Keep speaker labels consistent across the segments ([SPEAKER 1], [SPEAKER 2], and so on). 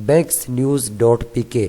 [SPEAKER 1] banksnews.pk।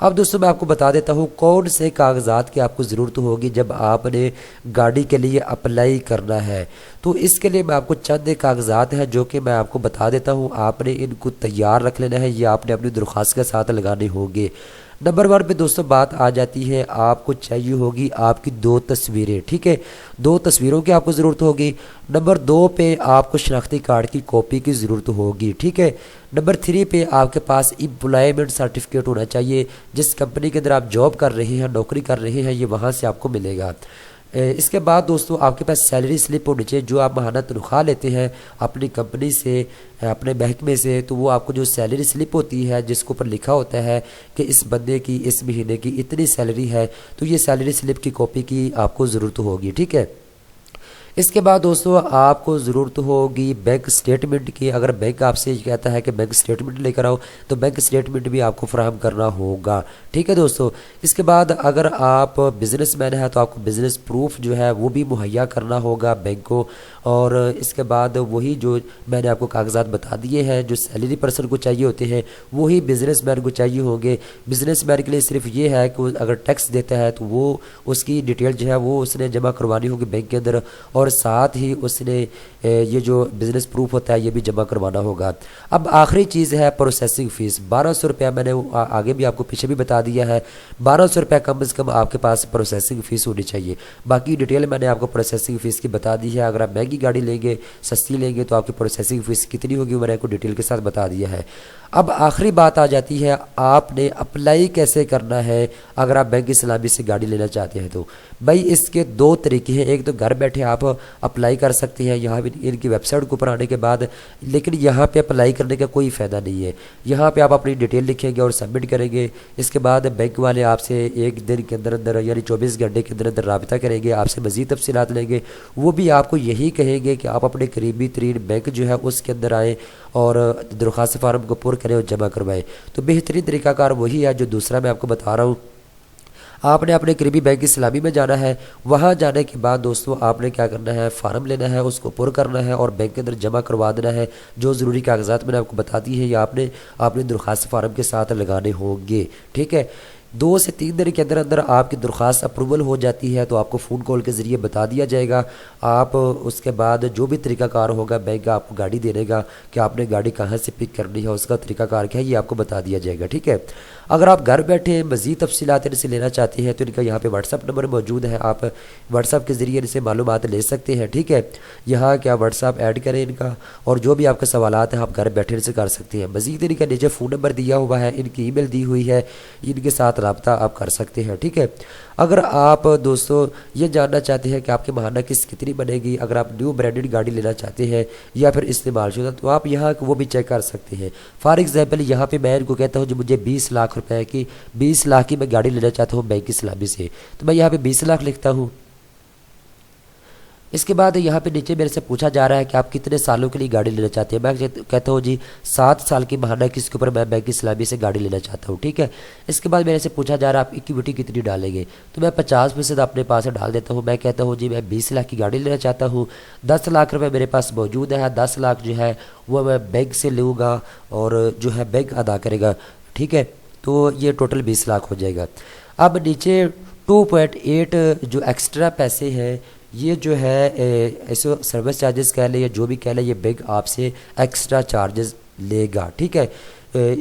[SPEAKER 1] اب دوستوں میں آپ کو بتا دیتا ہوں کون سے کاغذات کی آپ کو ضرورت ہوگی جب آپ نے گاڑی کے لیے اپلائی کرنا ہے۔ تو اس کے لیے میں آپ کو چند کاغذات ہیں جو کہ میں آپ کو بتا دیتا ہوں، آپ نے ان کو تیار رکھ لینا ہے، یہ آپ نے اپنی درخواست کے ساتھ لگانے ہوں گے۔ نمبر 1 پہ دوستوں بات آ جاتی ہے، آپ کو چاہیے ہوگی آپ کی 2 تصویریں، ٹھیک ہے، 2 تصویروں کی آپ کو ضرورت ہوگی۔ نمبر 2 پہ آپ کو شناختی کارڈ کی کاپی کی ضرورت ہوگی، ٹھیک ہے۔ نمبر 3 پہ آپ کے پاس امپلائمنٹ سرٹیفکیٹ ہونا چاہیے، جس کمپنی کے اندر آپ جاب کر رہے ہیں، نوکری کر رہے ہیں، یہ وہاں سے آپ کو ملے گا۔ اس کے بعد دوستوں آپ کے پاس سیلری سلپ ہونی چاہیے، جو آپ ماہانہ تنخواہ لیتے ہیں اپنی کمپنی سے، اپنے محکمے سے، تو وہ آپ کو جو سیلری سلپ ہوتی ہے جس کے اوپر لکھا ہوتا ہے کہ اس بندے کی اس مہینے کی اتنی سیلری ہے، تو یہ سیلری سلپ کی کاپی کی آپ کو ضرورت ہوگی، ٹھیک ہے۔ اس کے بعد دوستوں آپ کو ضرورت ہوگی بینک سٹیٹمنٹ کی۔ اگر بینک آپ سے کہتا ہے کہ بینک سٹیٹمنٹ لے کر آؤ تو بینک سٹیٹمنٹ بھی آپ کو فراہم کرنا ہوگا، ٹھیک ہے دوستوں۔ اس کے بعد اگر آپ بزنس مین ہیں تو آپ کو بزنس پروف جو ہے وہ بھی مہیا کرنا ہوگا بینک کو۔ اور اس کے بعد وہی جو میں نے آپ کو کاغذات بتا دیے ہیں جو سیلری پرسن کو چاہیے ہوتے ہیں وہی بزنس مین کو چاہیے ہوں گے۔ بزنس مین کے لیے صرف یہ ہے کہ اگر ٹیکس دیتا ہے تو وہ اس کی ڈیٹیل جو ہے وہ اس نے جمع کروانی ہوگی بینک کے اندر، اور ساتھ ہی اس نے یہ جو بزنس پروف ہوتا ہے یہ بھی جمع کروانا ہوگا۔ اب آخری چیز ہے پروسیسنگ فیس، 1200 روپیہ میں نے آگے بھی آپ کو پیچھے بھی بتا دیا ہے، 1200 روپیہ کم از کم آپ کے پاس پروسیسنگ فیس ہونی چاہیے۔ باقی ڈیٹیل میں نے آپ کو پروسیسنگ فیس کی بتا دی ہے، اگر آپ مہنگی گاڑی لیں گے، سستی لیں گے تو آپ کی پروسیسنگ فیس کتنی ہوگی میں نے آپ کو ڈیٹیل کے ساتھ بتا دیا ہے۔ اب آخری بات آ جاتی ہے آپ نے اپلائی کیسے کرنا ہے اگر آپ بینک اسلامی سے گاڑی لینا چاہتے ہیں تو۔ بھائی اس کے 2 طریقے ہیں، ایک تو گھر بیٹھے آپ اپلائی کر سکتے ہیں یہاں بھی ان کی ویب سائٹ کے اوپر آنے کے بعد، لیکن یہاں پہ اپلائی کرنے کا کوئی فائدہ نہیں ہے۔ یہاں پہ آپ اپنی ڈیٹیل لکھیں گے اور سبمٹ کریں گے، اس کے بعد بینک والے آپ سے 1 دن کے اندر یعنی 24 گھنٹے کے اندر رابطہ کریں گے، آپ سے مزید تفصیلات لیں گے۔ وہ بھی آپ کو یہی کہیں گے کہ آپ اپنے قریبی ترین بینک جو ہے اس کے اندر آئیں اور درخواست فارم کو پر کریں اور جمع کروائیں۔ تو بہترین طریقہ کار وہی ہے جو دوسرا میں آپ کو بتا رہا ہوں۔ آپ نے اپنے قریبی بینک اسلامی میں جانا ہے، وہاں جانے کے بعد دوستوں آپ نے کیا کرنا ہے، فارم لینا ہے، اس کو پر کرنا ہے اور بینک کے اندر جمع کروا دینا ہے۔ جو ضروری کاغذات میں نے آپ کو بتا دی ہے یہ آپ نے درخواست فارم کے ساتھ لگانے ہوں گے، ٹھیک ہے۔ 2 سے 3 دن کے اندر آپ کی درخواست اپروول ہو جاتی ہے تو آپ کو فون کال کے ذریعے بتا دیا جائے گا۔ آپ اس کے بعد جو بھی طریقہ کار ہوگا بینک آپ کو گاڑی دینے گا کہ آپ نے گاڑی کہاں سے پک کرنی ہے، اس کا طریقہ کار کیا ہے یہ آپ کو بتا دیا جائے گا، ٹھیک ہے۔ اگر آپ گھر بیٹھے مزید تفصیلات ان سے لینا چاہتے ہیں تو ان کا یہاں پہ واٹس ایپ نمبر موجود ہے، آپ واٹس ایپ کے ذریعے ان سے معلومات لے سکتے ہیں، ٹھیک ہے۔ یہاں کیا واٹس ایپ ایڈ کریں ان کا، اور جو بھی آپ کے سوالات ہیں آپ گھر بیٹھے ان سے کر سکتے ہیں۔ مزید ان کا نیچے فون نمبر دیا ہوا ہے، ان کی ای میل دی ہوئی ہے، ان کے ساتھ رابطہ آپ کر سکتے ہیں، ٹھیک ہے۔ اگر آپ دوستوں یہ جاننا چاہتے ہیں کہ آپ کے ماہانہ قسط کتنی بنے گی اگر آپ نیو برانڈڈ گاڑی لینا چاہتے ہیں یا پھر استعمال شدہ، تو آپ یہاں وہ بھی چیک کر سکتے ہیں۔ فار ایگزامپل یہاں پہ میں ان کو کہتا ہوں جو مجھے 20 لاکھ روپے کی 20 لاکھ کی میں گاڑی لینا چاہتا ہوں بینک اسلامی سے، تو میں یہاں پہ 20 لاکھ لکھتا ہوں۔ اس کے بعد یہاں پہ نیچے میرے سے پوچھا جا رہا ہے کہ آپ کتنے سالوں کے لیے گاڑی لینا چاہتے ہیں، میں کہتا ہوں جی 7 سال کی ماہانہ قسط کے اوپر میں بینک اسلامی سے گاڑی لینا چاہتا ہوں، ٹھیک ہے۔ اس کے بعد میرے سے پوچھا جا رہا ہے آپ ایکویٹی کتنی ڈالیں گے، تو میں 50% اپنے پاس ڈال دیتا ہوں۔ میں کہتا ہوں جی میں 20 لاکھ کی گاڑی لینا چاہتا ہوں، 10 لاکھ روپے میرے پاس موجود ہے، 10 لاکھ جو ہے وہ میں بینک سے لوں گا اور جو ہے بینک ادا کرے گا، ٹھیک ہے۔ تو یہ ٹوٹل 20 لاکھ ہو جائے گا۔ اب نیچے 2.8 جو ایکسٹرا پیسے ہیں یہ جو ہے ایسے سروس چارجز کہہ لیں یا جو بھی کہہ لیں، یہ بینک آپ سے ایکسٹرا چارجز لے گا، ٹھیک ہے۔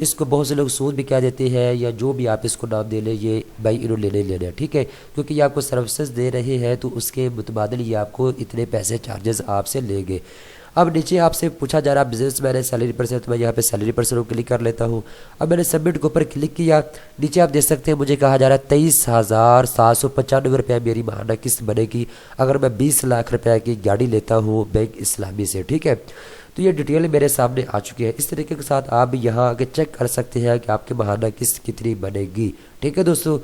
[SPEAKER 1] اس کو بہت سے لوگ سود بھی کہہ دیتے ہیں یا جو بھی آپ اس کو نام دے لیں، یہ بھائی انہوں لینے لینا، ٹھیک ہے، کیونکہ یہ آپ کو سروسز دے رہے ہیں تو اس کے متبادل یہ آپ کو اتنے پیسے چارجز آپ سے لیں گے۔ اب نیچے آپ سے پوچھا جا رہا ہے بزنس مین ہے سیلری پرسن، تو میں یہاں پہ سیلری پرسن کو کلک کر لیتا ہوں۔ اب میں نے سبمٹ کے اوپر کلک کیا، نیچے آپ دیکھ سکتے ہیں مجھے کہا جا رہا ہے 23,795 روپے میری ماہانہ قسط بنے گی اگر میں 20 لاکھ روپے کی گاڑی لیتا ہوں بینک اسلامی سے، ٹھیک ہے۔ تو یہ ڈیٹیل میرے سامنے آ چکی ہے، اس طریقے کے ساتھ آپ یہاں آگے چیک کر سکتے ہیں کہ آپ کے ماہانہ قسط کتنی بنے گی، ٹھیک ہے دوستو۔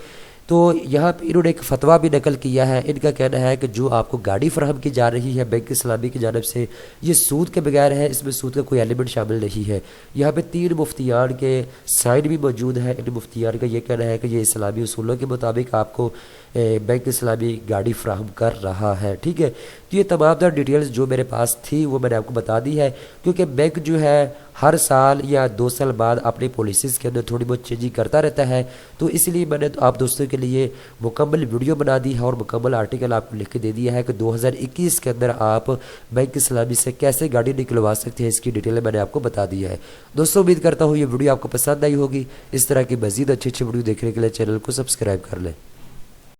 [SPEAKER 1] تو یہاں پہ انہوں نے ایک فتویٰ بھی نقل کیا ہے، ان کا کہنا ہے کہ جو آپ کو گاڑی فراہم کی جا رہی ہے بینک اسلامی کی جانب سے یہ سود کے بغیر ہے، اس میں سود کا کوئی ایلیمنٹ شامل نہیں ہے۔ یہاں پہ 3 مفتیان کے سائن بھی موجود ہے، ان مفتیان کا یہ کہنا ہے کہ یہ اسلامی اصولوں کے مطابق آپ کو بینک اسلامی گاڑی فراہم کر رہا ہے، ٹھیک ہے۔ تو یہ تمام تر ڈیٹیلز جو میرے پاس تھی وہ میں نے آپ کو بتا دی ہے، کیونکہ بینک جو ہے ہر سال یا 2 سال بعد اپنی پالیسیز کے اندر تھوڑی بہت چینجنگ کرتا رہتا ہے، تو اس لیے میں نے آپ دوستوں کے لیے مکمل ویڈیو بنا دی ہے اور مکمل آرٹیکل آپ کو لکھ کے دے دیا ہے کہ 2021 کے اندر آپ بینک اسلامی سے کیسے گاڑی نکلوا سکتے ہیں، اس کی ڈیٹیل میں نے آپ کو بتا دیا ہے۔ دوستوں امید کرتا ہوں یہ ویڈیو آپ کو پسند آئی ہوگی۔ اس طرح کی مزید اچھی ویڈیو دیکھنے کے لیے چینل کو سبسکرائب کر لیں۔